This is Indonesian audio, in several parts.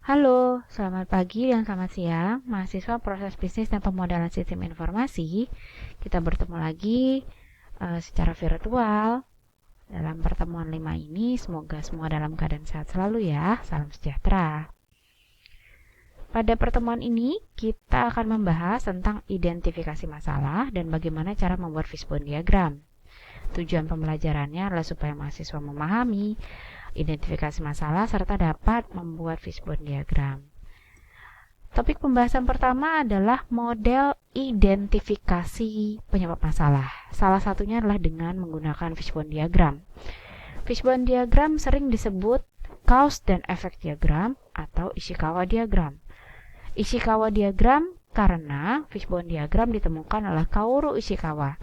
Halo, selamat pagi dan selamat siang, mahasiswa proses bisnis dan pemodalan sistem informasi. Kita bertemu lagi secara virtual dalam pertemuan 5 ini. Semoga semua dalam keadaan sehat selalu ya. Salam sejahtera. Pada pertemuan ini, kita akan membahas tentang identifikasi masalah dan bagaimana cara membuat fishbone diagram. Tujuan pembelajarannya adalah supaya mahasiswa memahami identifikasi masalah serta dapat membuat fishbone diagram. Topik pembahasan pertama adalah model identifikasi penyebab masalah. Salah satunya adalah dengan menggunakan fishbone diagram. Fishbone diagram sering disebut cause dan effect diagram atau Ishikawa diagram. Ishikawa diagram karena fishbone diagram ditemukan oleh Kaoru Ishikawa.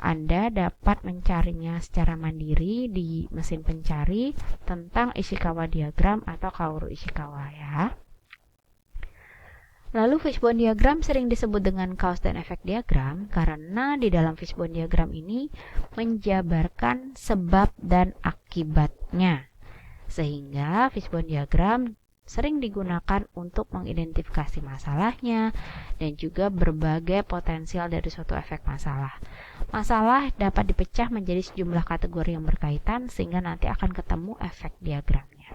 Anda dapat mencarinya secara mandiri di mesin pencari tentang Ishikawa diagram atau Kaoru Ishikawa ya. Lalu fishbone diagram sering disebut dengan cause dan effect diagram karena di dalam fishbone diagram ini menjabarkan sebab dan akibatnya. Sehingga fishbone diagram sering digunakan untuk mengidentifikasi masalahnya dan juga berbagai potensial dari suatu efek masalah. Masalah dapat dipecah menjadi sejumlah kategori yang berkaitan sehingga nanti akan ketemu efek diagramnya.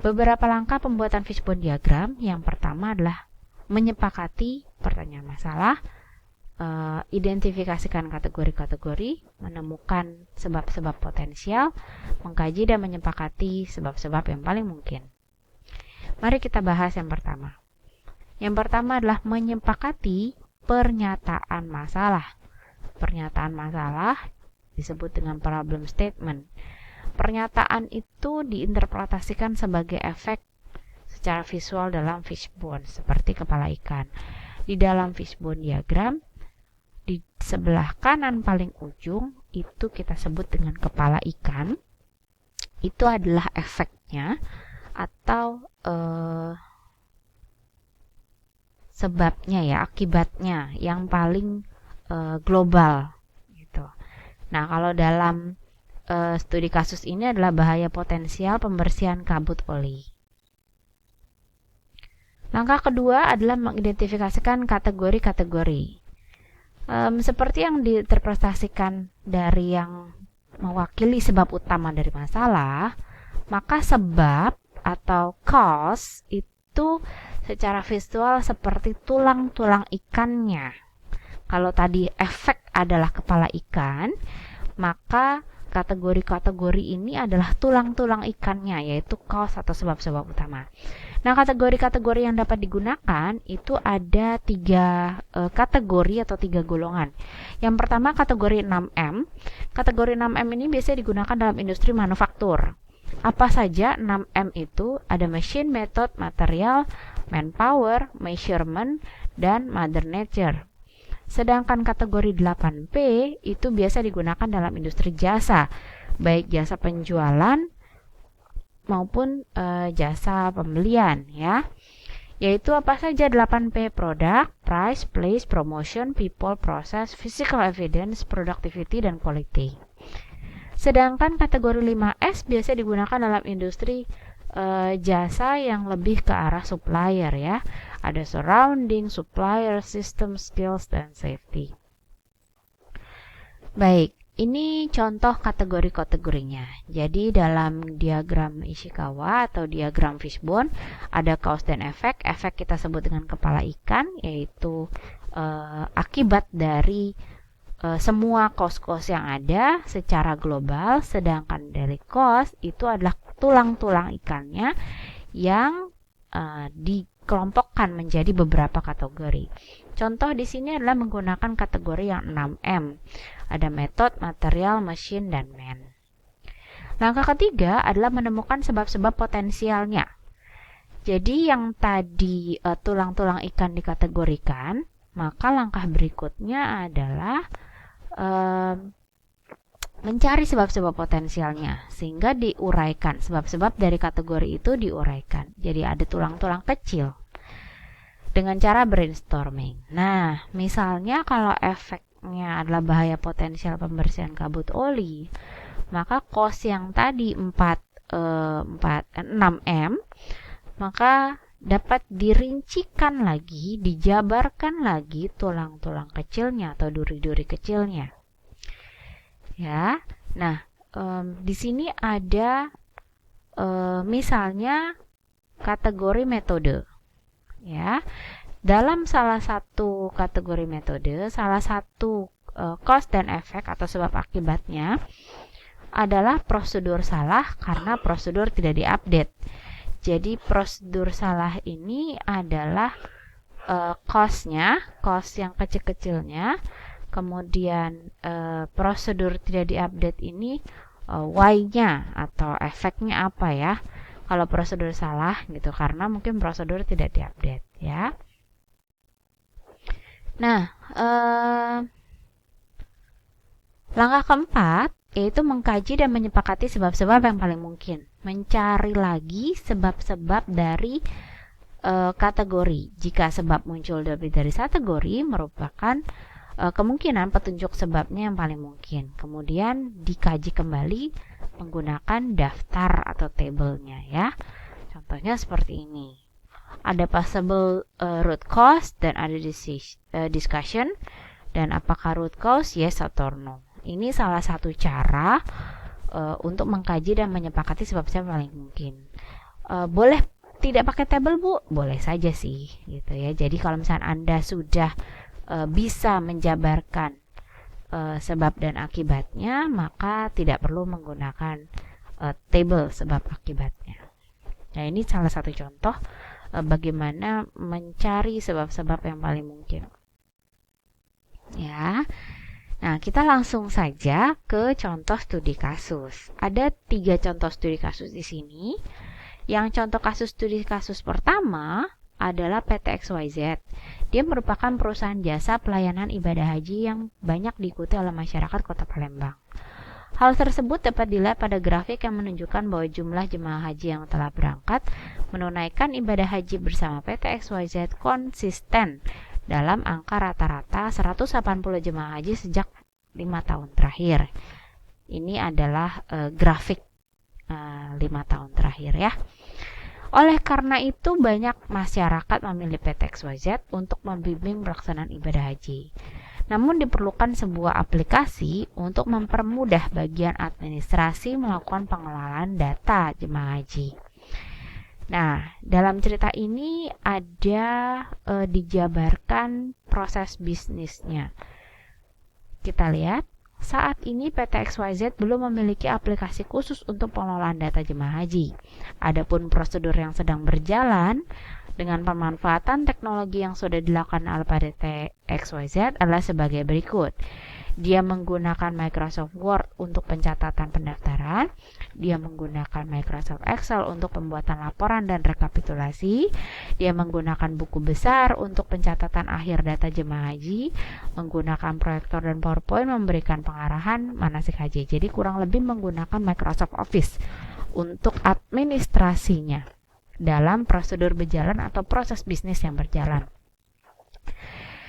Beberapa langkah pembuatan fishbone diagram. Yang pertama adalah menyepakati pertanyaan masalah, identifikasikan kategori-kategori, menemukan sebab-sebab potensial, mengkaji dan menyepakati sebab-sebab yang paling mungkin. Mari kita bahas yang pertama. Yang pertama adalah menyepakati pernyataan masalah. Pernyataan masalah disebut dengan problem statement. Pernyataan itu diinterpretasikan sebagai efek secara visual dalam fishbone, seperti kepala ikan. Di dalam fishbone diagram, di sebelah kanan paling ujung itu kita sebut dengan kepala ikan. Itu adalah efeknya atau sebabnya ya, akibatnya yang paling global gitu. Nah, kalau dalam studi kasus ini adalah bahaya potensial pembersihan kabut oli. Langkah kedua adalah mengidentifikasikan kategori-kategori. Seperti yang diinterpretasikan dari yang mewakili sebab utama dari masalah, maka sebab atau cause itu secara visual seperti tulang-tulang ikannya. Kalau tadi efek adalah kepala ikan, maka kategori-kategori ini adalah tulang-tulang ikannya, yaitu cause atau sebab-sebab utama. Nah, kategori-kategori yang dapat digunakan itu ada 3 kategori atau 3 golongan. Yang pertama kategori 6M. Kategori 6M ini biasanya digunakan dalam industri manufaktur. Apa saja 6M itu? Ada machine, method, material, manpower, measurement, dan mother nature. Sedangkan kategori 8P itu biasa digunakan dalam industri jasa, baik jasa penjualan maupun jasa pembelian ya. Yaitu apa saja 8P? Product, price, place, promotion, people, process, physical evidence, productivity, dan quality. Sedangkan kategori 5S biasa digunakan dalam industri jasa yang lebih ke arah supplier ya. Ada surrounding, supplier, system, skills, dan safety. Baik, ini contoh kategori-kategorinya. Jadi dalam diagram Ishikawa atau diagram fishbone ada cause dan efek. Efek kita sebut dengan kepala ikan, yaitu akibat dari semua cause-cause yang ada secara global. Sedangkan dari cause itu adalah tulang-tulang ikannya yang dikelompokkan menjadi beberapa kategori. Contoh di sini adalah menggunakan kategori yang 6M. Ada method, material, machine, dan man. Langkah ketiga adalah menemukan sebab-sebab potensialnya. Jadi yang tadi tulang-tulang ikan dikategorikan, maka langkah berikutnya adalah mencari sebab-sebab potensialnya sehingga diuraikan. Sebab-sebab dari kategori itu diuraikan. Jadi ada tulang-tulang kecil dengan cara brainstorming. Nah, misalnya kalau efeknya adalah bahaya potensial pembersihan kabut oli, maka cause yang tadi 6M maka dapat dirincikan lagi, dijabarkan lagi tulang-tulang kecilnya atau duri-duri kecilnya. Ya, nah di sini ada misalnya kategori metode. Ya, dalam salah satu kategori metode, salah satu cause dan efek atau sebab akibatnya adalah prosedur salah karena prosedur tidak diupdate. Jadi prosedur salah ini adalah cost-nya, cost yang kecil-kecilnya. Kemudian prosedur tidak diupdate ini why-nya atau efeknya apa ya? Kalau prosedur salah gitu, karena mungkin prosedur tidak diupdate ya. Nah, langkah keempat yaitu mengkaji dan menyepakati sebab-sebab yang paling mungkin. Mencari lagi sebab-sebab dari kategori. Jika sebab muncul lebih dari satu kategori, merupakan kemungkinan petunjuk sebabnya yang paling mungkin. Kemudian dikaji kembali menggunakan daftar atau tabelnya ya. Contohnya seperti ini. Ada possible root cause dan ada discussion, dan apakah root cause yes atau no. Ini salah satu cara untuk mengkaji dan menyepakati sebab-sebab paling mungkin. Boleh tidak pakai tabel, Bu? Boleh saja sih gitu ya. Jadi kalau misalnya Anda sudah bisa menjabarkan sebab dan akibatnya, maka tidak perlu menggunakan tabel sebab akibatnya. Nah, ini salah satu contoh bagaimana mencari sebab-sebab yang paling mungkin. Ya. Nah, kita langsung saja ke contoh studi kasus. Ada 3 contoh studi kasus di sini. Yang contoh kasus studi kasus pertama adalah PT XYZ. Dia merupakan perusahaan jasa pelayanan ibadah haji yang banyak diikuti oleh masyarakat Kota Palembang. Hal tersebut dapat dilihat pada grafik yang menunjukkan bahwa jumlah jemaah haji yang telah berangkat menunaikan ibadah haji bersama PT XYZ konsisten dalam angka rata-rata 180 jemaah haji sejak 5 tahun terakhir. Ini adalah grafik 5 tahun terakhir ya. Oleh karena itu banyak masyarakat memilih PT XYZ untuk membimbing pelaksanaan ibadah haji. Namun diperlukan sebuah aplikasi untuk mempermudah bagian administrasi melakukan pengelolaan data jemaah haji. Nah, dalam cerita ini ada dijabarkan proses bisnisnya. Kita lihat, saat ini PT XYZ belum memiliki aplikasi khusus untuk pengelolaan data jemaah haji. Adapun prosedur yang sedang berjalan dengan pemanfaatan teknologi yang sudah dilakukan oleh PT XYZ adalah sebagai berikut. Dia menggunakan Microsoft Word untuk pencatatan pendaftaran. Dia menggunakan Microsoft Excel untuk pembuatan laporan dan rekapitulasi. Dia menggunakan buku besar untuk pencatatan akhir data jemaah haji. Menggunakan proyektor dan PowerPoint memberikan pengarahan manasik haji. Jadi kurang lebih menggunakan Microsoft Office untuk administrasinya dalam prosedur berjalan atau proses bisnis yang berjalan.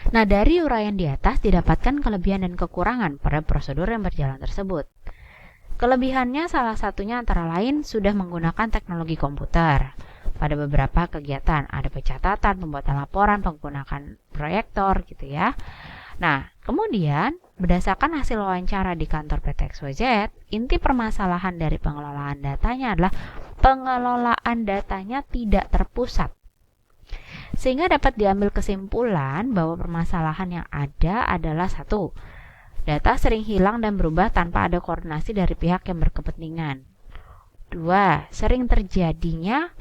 Nah, dari uraian di atas didapatkan kelebihan dan kekurangan pada prosedur yang berjalan tersebut. Kelebihannya salah satunya antara lain sudah menggunakan teknologi komputer. Pada beberapa kegiatan ada pencatatan, pembuatan laporan, menggunakan proyektor gitu ya. Nah, kemudian berdasarkan hasil wawancara di kantor PT XYZ, inti permasalahan dari pengelolaan datanya adalah pengelolaan datanya tidak terpusat. Sehingga dapat diambil kesimpulan bahwa permasalahan yang ada adalah 1. Data sering hilang dan berubah tanpa ada koordinasi dari pihak yang berkepentingan. 2. Sering terjadinya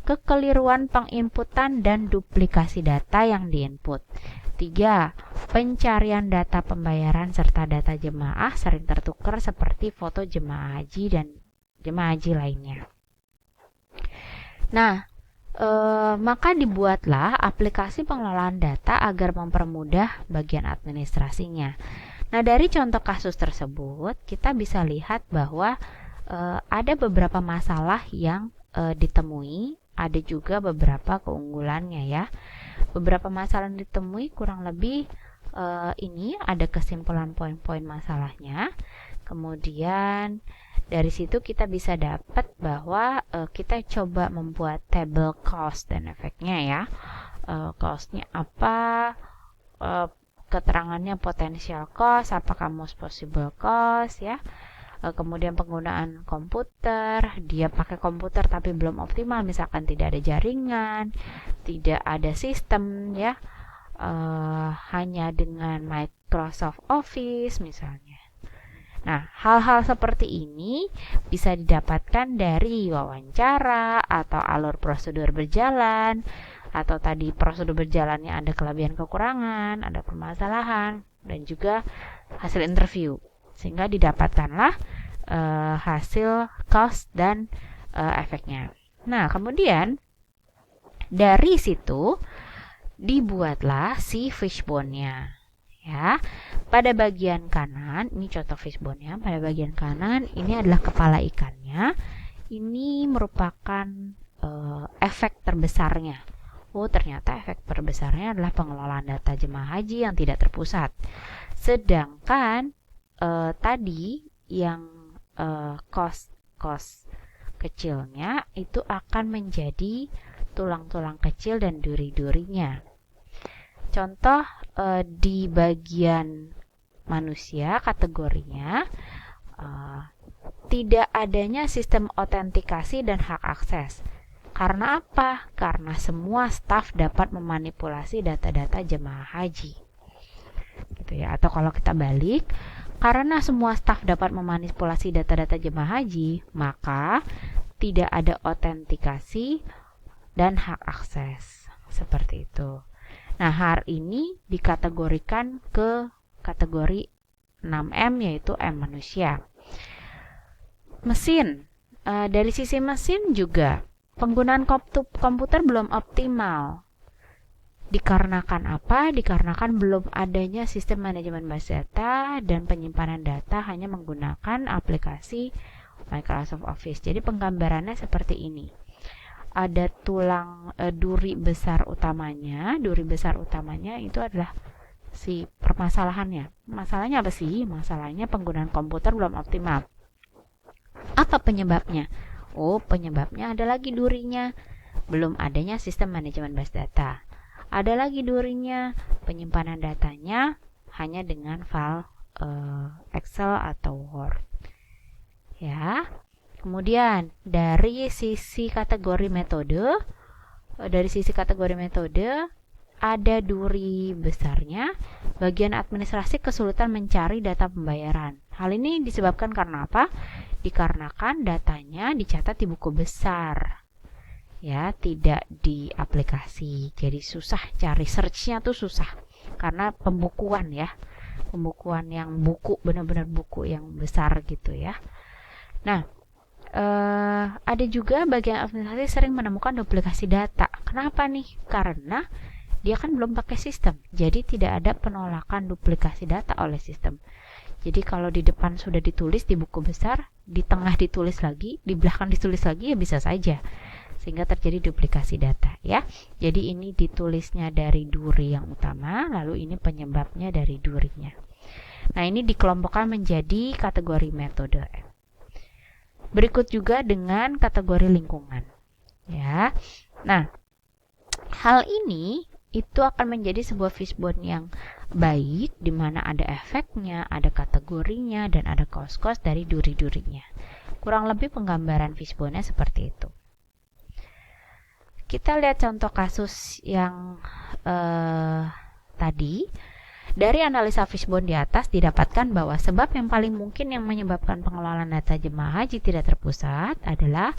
kekeliruan penginputan dan duplikasi data yang diinput. 3. Pencarian data pembayaran serta data jemaah sering tertukar seperti foto jemaah haji dan jemaah haji lainnya. Nah, maka dibuatlah aplikasi pengelolaan data agar mempermudah bagian administrasinya. Nah, dari contoh kasus tersebut kita bisa lihat bahwa ada beberapa masalah yang ditemui, ada juga beberapa keunggulannya ya. Beberapa masalah yang ditemui kurang lebih ini ada kesimpulan poin-poin masalahnya. Kemudian Dari situ kita bisa dapat bahwa kita coba membuat table cost dan efeknya ya. Costnya apa, keterangannya potential cost, apakah most possible cost ya. Kemudian penggunaan komputer, dia pakai komputer tapi belum optimal, misalkan tidak ada jaringan, tidak ada sistem ya, hanya dengan Microsoft Office misalnya. Nah, hal-hal seperti ini bisa didapatkan dari wawancara atau alur prosedur berjalan, atau tadi prosedur berjalannya ada kelebihan kekurangan, ada permasalahan, dan juga hasil interview. Sehingga didapatkanlah hasil cost dan efeknya. Nah, kemudian dari situ dibuatlah si fishbone-nya. Ya, pada bagian kanan, ini contoh fishbone-nya. Pada bagian kanan ini adalah kepala ikannya. Ini merupakan efek terbesarnya. Oh, ternyata efek terbesarnya adalah pengelolaan data jemaah haji yang tidak terpusat. Sedangkan tadi yang cost kecilnya itu akan menjadi tulang-tulang kecil dan duri-durinya. Contoh di bagian manusia kategorinya tidak adanya sistem autentikasi dan hak akses. Karena apa? Karena semua staf dapat memanipulasi data-data jemaah haji. Gitu ya. Atau kalau kita balik, karena semua staf dapat memanipulasi data-data jemaah haji, maka tidak ada autentikasi dan hak akses. Seperti itu. Nah, hal ini dikategorikan ke kategori 6M, yaitu M manusia. Mesin, dari sisi mesin juga penggunaan komputer belum optimal. Dikarenakan apa? Dikarenakan belum adanya sistem manajemen base data dan penyimpanan data hanya menggunakan aplikasi Microsoft Office. Jadi penggambarannya seperti ini. Ada tulang duri besar utamanya. Duri besar utamanya itu adalah si permasalahannya. Masalahnya apa sih? Masalahnya penggunaan komputer belum optimal. Apa penyebabnya? Oh, penyebabnya ada lagi durinya. Belum adanya sistem manajemen base data. Ada lagi durinya, penyimpanan datanya hanya dengan file Excel atau Word. Ya. Kemudian dari sisi kategori metode, ada duri besarnya, bagian administrasi kesulitan mencari data pembayaran. Hal ini disebabkan karena apa? Dikarenakan datanya dicatat di buku besar, ya, tidak di aplikasi. Jadi susah cari, search-nya tuh susah karena pembukuan ya, pembukuan yang buku, benar-benar buku yang besar gitu ya. Nah, ada juga bagian administrasi sering menemukan duplikasi data. Kenapa nih? Karena dia kan belum pakai sistem, jadi tidak ada penolakan duplikasi data oleh sistem. Jadi kalau di depan sudah ditulis di buku besar, di tengah ditulis lagi, di belakang ditulis lagi, ya bisa saja, sehingga terjadi duplikasi data ya. Jadi ini ditulisnya dari duri yang utama, lalu ini penyebabnya dari durinya. Nah, ini dikelompokkan menjadi kategori metode. Berikut juga dengan kategori lingkungan. Ya. Nah, hal ini itu akan menjadi sebuah fishbone yang baik, di mana ada efeknya, ada kategorinya, dan ada cost-cost dari duri-durinya. Kurang lebih penggambaran fishbone-nya seperti itu. Kita lihat contoh kasus yang tadi. Dari analisa fishbone di atas didapatkan bahwa sebab yang paling mungkin yang menyebabkan pengelolaan data jemaah haji tidak terpusat adalah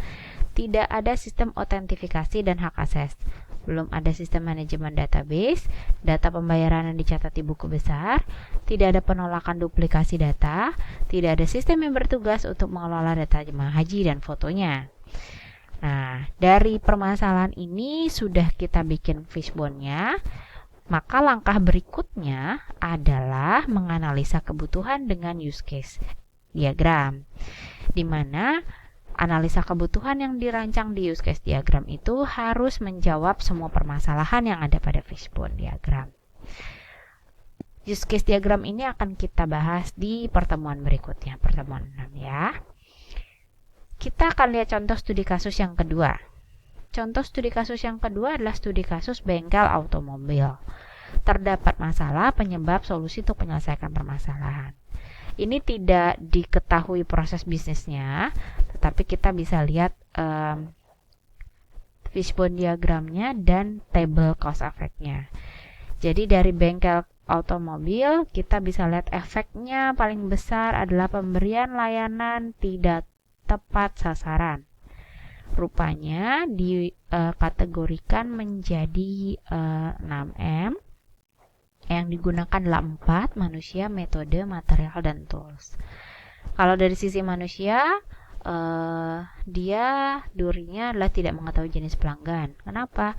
tidak ada sistem autentifikasi dan hak akses. Belum ada sistem manajemen database, data pembayaran yang dicatat di buku besar, tidak ada penolakan duplikasi data, tidak ada sistem yang bertugas untuk mengelola data jemaah haji dan fotonya. Nah, dari permasalahan ini sudah kita bikin fishbone-nya. Maka langkah berikutnya adalah menganalisa kebutuhan dengan use case diagram, di mana analisa kebutuhan yang dirancang di use case diagram itu harus menjawab semua permasalahan yang ada pada fishbone diagram. Use case diagram ini akan kita bahas di pertemuan berikutnya, pertemuan 6 ya. Kita akan lihat contoh studi kasus yang kedua. Contoh studi kasus yang kedua adalah studi kasus bengkel automobil. Terdapat masalah, penyebab, solusi untuk menyelesaikan permasalahan. Ini tidak diketahui proses bisnisnya, tetapi kita bisa lihat fishbone diagramnya dan table cause effect-nya. Jadi dari bengkel automobil kita bisa lihat efeknya paling besar adalah pemberian layanan tidak tepat sasaran. Rupanya dikategorikan menjadi 6M yang digunakan adalah 4: manusia, metode, material, dan tools. Kalau dari sisi manusia, dia durinya adalah tidak mengetahui jenis pelanggan. Kenapa?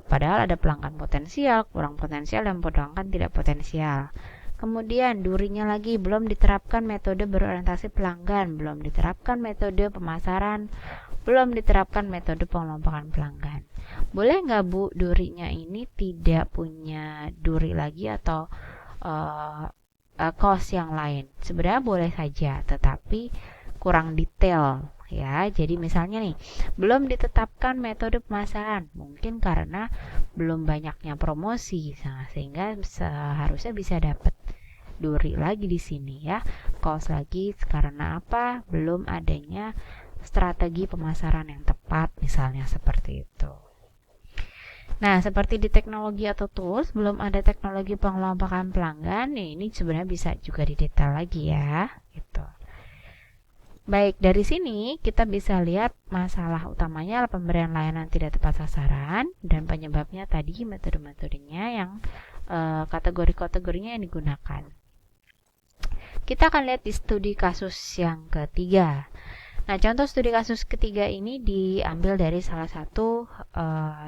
Padahal ada pelanggan potensial, kurang potensial, dan pelanggan tidak potensial. Kemudian durinya lagi belum diterapkan metode berorientasi pelanggan, belum diterapkan metode pemasaran, belum diterapkan metode pengelompokan pelanggan. Boleh nggak Bu durinya ini tidak punya duri lagi atau cost yang lain? Sebenarnya boleh saja, tetapi kurang detail ya. Jadi misalnya nih, belum ditetapkan metode pemasaran, mungkin karena belum banyaknya promosi, sehingga seharusnya bisa dapat duri lagi di sini ya. Cost lagi karena apa? Belum adanya strategi pemasaran yang tepat, misalnya seperti itu. Nah, seperti di teknologi atau tools, belum ada teknologi pengelompokan pelanggan. Ini sebenarnya bisa juga didetail lagi ya, gitu. Baik, dari sini kita bisa lihat masalah utamanya adalah pemberian layanan tidak tepat sasaran, dan penyebabnya tadi metode-metodenya yang kategori-kategorinya yang digunakan. Kita akan lihat di studi kasus yang ketiga. Nah, contoh studi kasus ketiga ini diambil dari salah satu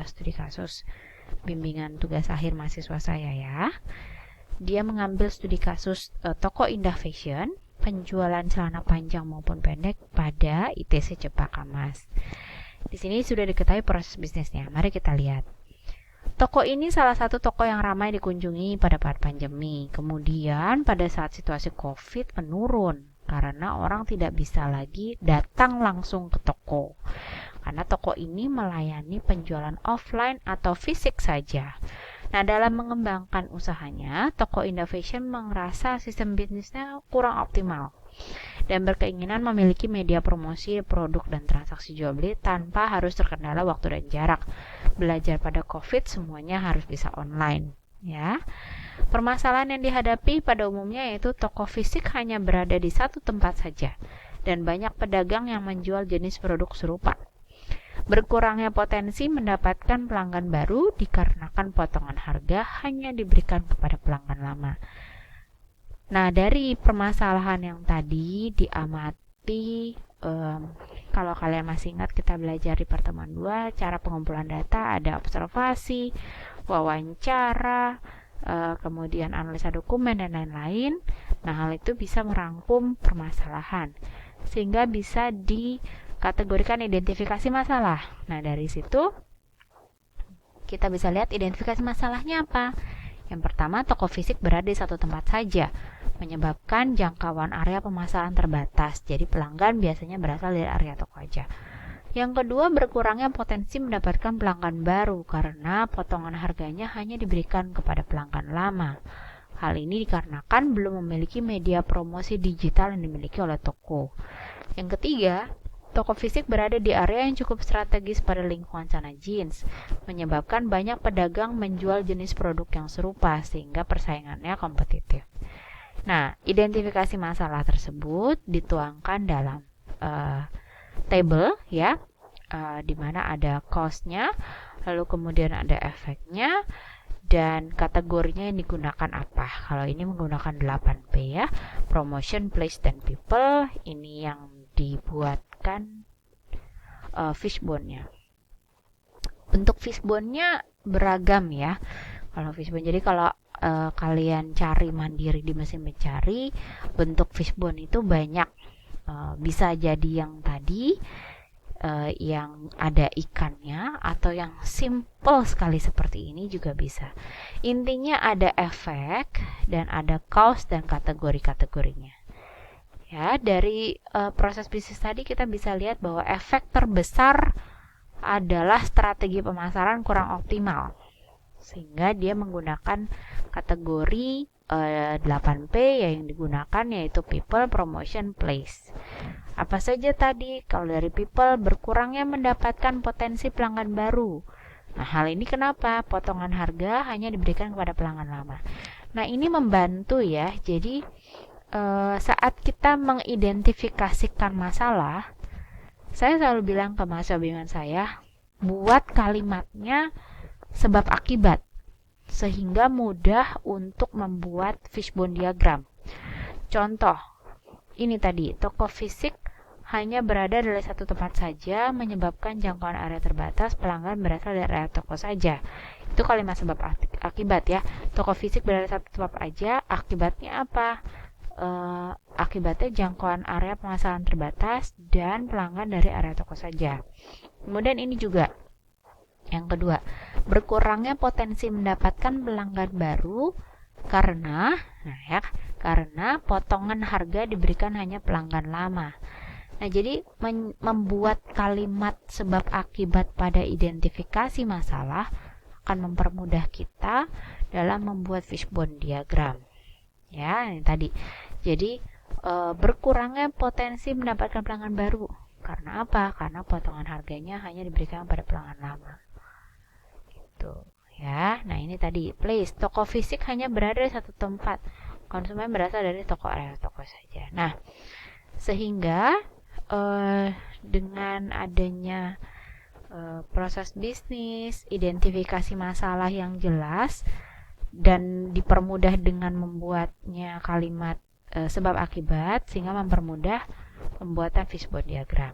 studi kasus bimbingan tugas akhir mahasiswa saya ya. Dia mengambil studi kasus toko Indah Fashion, penjualan celana panjang maupun pendek pada ITC Cempaka Mas. Di sini sudah diketahui proses bisnisnya. Mari kita lihat. Toko ini salah satu toko yang ramai dikunjungi pada saat pandemi. Kemudian pada saat situasi COVID menurun karena orang tidak bisa lagi datang langsung ke toko. Karena toko ini melayani penjualan offline atau fisik saja. Nah, dalam mengembangkan usahanya, toko Indah Fashion merasa sistem bisnisnya kurang optimal dan berkeinginan memiliki media promosi produk dan transaksi jual beli tanpa harus terkendala waktu dan jarak. Belajar pada COVID semuanya harus bisa online, ya. Permasalahan yang dihadapi pada umumnya yaitu toko fisik hanya berada di satu tempat saja dan banyak pedagang yang menjual jenis produk serupa. Berkurangnya potensi mendapatkan pelanggan baru dikarenakan potongan harga hanya diberikan kepada pelanggan lama. Nah, dari permasalahan yang tadi diamati, kalau kalian masih ingat kita belajar di pertemuan 2, cara pengumpulan data, ada observasi, wawancara, kemudian analisa dokumen, dan lain-lain. Nah, hal itu bisa merangkum permasalahan sehingga bisa dikategorikan identifikasi masalah. Nah, dari situ kita bisa lihat identifikasi masalahnya apa. Yang pertama, toko fisik berada di satu tempat saja, menyebabkan jangkauan area pemasaran terbatas. Jadi pelanggan biasanya berasal dari area toko aja. Yang kedua, berkurangnya potensi mendapatkan pelanggan baru karena potongan harganya hanya diberikan kepada pelanggan lama. Hal ini dikarenakan belum memiliki media promosi digital yang dimiliki oleh toko. Yang ketiga, toko fisik berada di area yang cukup strategis pada lingkungan Sana Jeans, menyebabkan banyak pedagang menjual jenis produk yang serupa sehingga persaingannya kompetitif. Nah, identifikasi masalah tersebut dituangkan dalam table ya, di mana ada cost-nya, lalu kemudian ada efeknya, dan kategorinya yang digunakan apa. Kalau ini menggunakan 8P ya, promotion, place, dan people. Ini yang dibuatkan fishbone-nya. Bentuk fishbone-nya beragam ya. Kalau fishbone, jadi kalau kalian cari mandiri di mesin pencari, bentuk fishbone itu banyak. Bisa jadi yang tadi, yang ada ikannya, atau yang simple sekali seperti ini juga bisa. Intinya ada efek dan ada cause dan kategori-kategorinya Ya, dari proses bisnis tadi kita bisa lihat bahwa efek terbesar adalah strategi pemasaran kurang optimal, sehingga dia menggunakan kategori 8P yang digunakan, yaitu people, promotion, place. Apa saja tadi? Kalau dari people, berkurangnya mendapatkan potensi pelanggan baru. Nah, hal ini kenapa? Potongan harga hanya diberikan kepada pelanggan lama. Nah, ini membantu ya. Jadi saat kita mengidentifikasikan masalah, saya selalu bilang ke mahasiswa bimbingan saya, buat kalimatnya sebab akibat, sehingga mudah untuk membuat fishbone diagram. Contoh, ini tadi, toko fisik hanya berada dari satu tempat saja, menyebabkan jangkauan area terbatas, pelanggan berasal dari area toko saja. Itu kalimat sebab akibat ya. Toko fisik berada di satu tempat aja, akibatnya apa? Akibatnya jangkauan area pemasaran terbatas dan pelanggan dari area toko saja. Kemudian ini juga yang kedua, berkurangnya potensi mendapatkan pelanggan baru karena potongan harga diberikan hanya pelanggan lama. Nah, jadi membuat kalimat sebab akibat pada identifikasi masalah akan mempermudah kita dalam membuat fishbone diagram. Ya, ini tadi. Jadi berkurangnya potensi mendapatkan pelanggan baru. Karena apa? Karena potongan harganya hanya diberikan pada pelanggan lama. Gitu. Ya, nah ini tadi place. Toko fisik hanya berada di satu tempat. Konsumen berasal dari area toko saja. Nah, sehingga dengan adanya proses bisnis, identifikasi masalah yang jelas, dan dipermudah dengan membuatnya kalimat sebab akibat, sehingga mempermudah pembuatan fishbone diagram.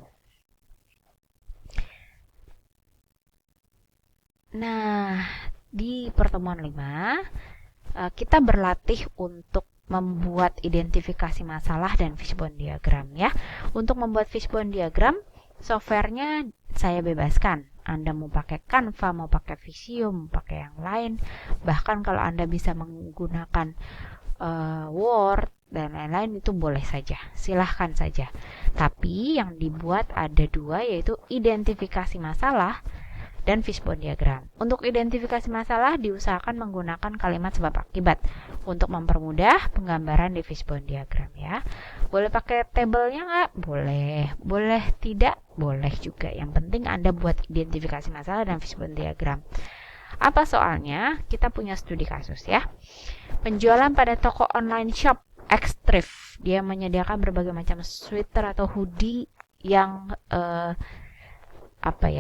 Nah, di pertemuan 5 kita berlatih untuk membuat identifikasi masalah dan fishbone diagram ya. Untuk membuat fishbone diagram, softwarenya saya bebaskan. Anda mau pakai Canva, mau pakai Visio, mau pakai yang lain. Bahkan kalau Anda bisa menggunakan Word dan lain-lain, itu boleh saja. Silahkan saja. Tapi yang dibuat ada 2, yaitu identifikasi masalah dan fishbone diagram. Untuk identifikasi masalah diusahakan menggunakan kalimat sebab akibat untuk mempermudah penggambaran di fishbone diagram ya. Boleh pakai tabelnya nggak? Boleh. Boleh tidak? Boleh juga. Yang penting Anda buat identifikasi masalah dan fishbone diagram. Apa soalnya? Kita punya studi kasus ya. Penjualan pada toko online shop Xthrift. Dia menyediakan berbagai macam sweater atau hoodie yang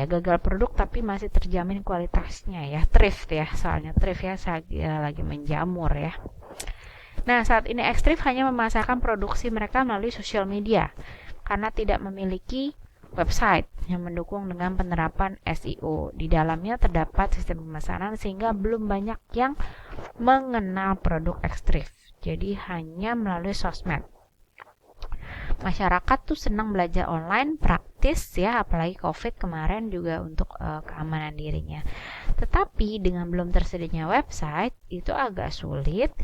gagal produk tapi masih terjamin kualitasnya ya. Thrift ya, soalnya thrift ya, saya lagi menjamur ya. Nah, saat ini Xthrift hanya memasarkan produksi mereka melalui sosial media karena tidak memiliki website yang mendukung dengan penerapan SEO. Di dalamnya terdapat sistem pemesanan sehingga belum banyak yang mengenal produk Xthrift. Jadi hanya melalui sosmed. Masyarakat tuh senang belajar online, praktis ya, apalagi COVID kemarin juga untuk keamanan dirinya. Tetapi dengan belum tersedianya website, itu agak sulit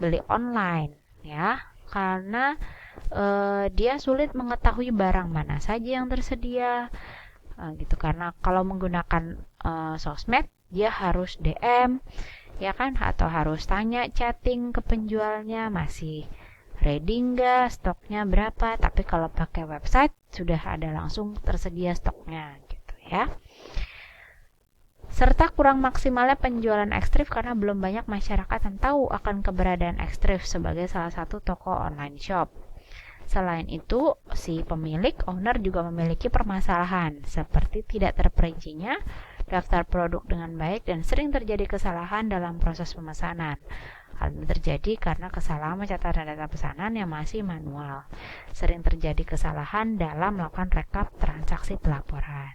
beli online ya, karena dia sulit mengetahui barang mana saja yang tersedia gitu. Karena kalau menggunakan sosmed, dia harus DM ya kan, atau harus tanya chatting ke penjualnya, masih ready nggak, stoknya berapa. Tapi kalau pakai website sudah ada langsung tersedia stoknya gitu ya. Serta kurang maksimalnya penjualan Xthrift karena belum banyak masyarakat yang tahu akan keberadaan Xthrift sebagai salah satu toko online shop. Selain itu, si pemilik owner juga memiliki permasalahan seperti tidak terperincinya daftar produk dengan baik dan sering terjadi kesalahan dalam proses pemesanan. Hal ini terjadi karena kesalahan mencatat data pesanan yang masih manual. Sering terjadi kesalahan dalam melakukan rekap transaksi pelaporan.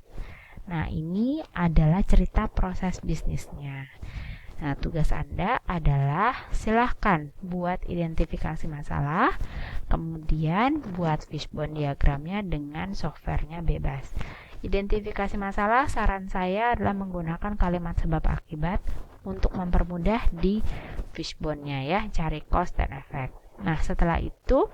Nah, ini adalah cerita proses bisnisnya. Nah, tugas Anda adalah silahkan buat identifikasi masalah, kemudian buat fishbone diagramnya dengan softwarenya bebas. Identifikasi masalah, saran saya adalah menggunakan kalimat sebab akibat untuk mempermudah di fishbone-nya ya, cari cost dan efek. Nah, setelah itu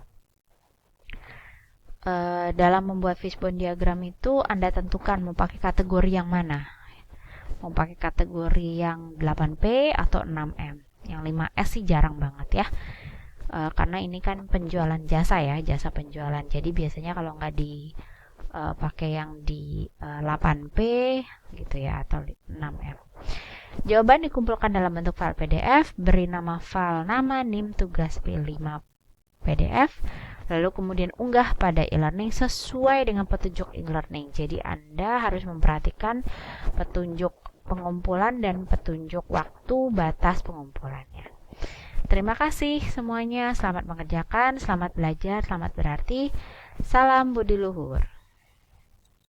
dalam membuat fishbone diagram itu Anda tentukan mau pakai kategori yang mana. Mau pakai kategori yang 8P atau 6M. Yang 5S sih jarang banget ya. Karena ini kan penjualan jasa ya, jasa penjualan. Jadi biasanya kalau nggak pakai yang di 8P gitu ya atau 6M. Jawaban dikumpulkan dalam bentuk file PDF, beri nama file nama NIM tugas P5 PDF, lalu kemudian unggah pada e-learning sesuai dengan petunjuk e-learning. Jadi Anda harus memperhatikan petunjuk pengumpulan dan petunjuk waktu batas pengumpulannya. Terima kasih semuanya, selamat mengerjakan, selamat belajar, selamat berarti. Salam budi luhur.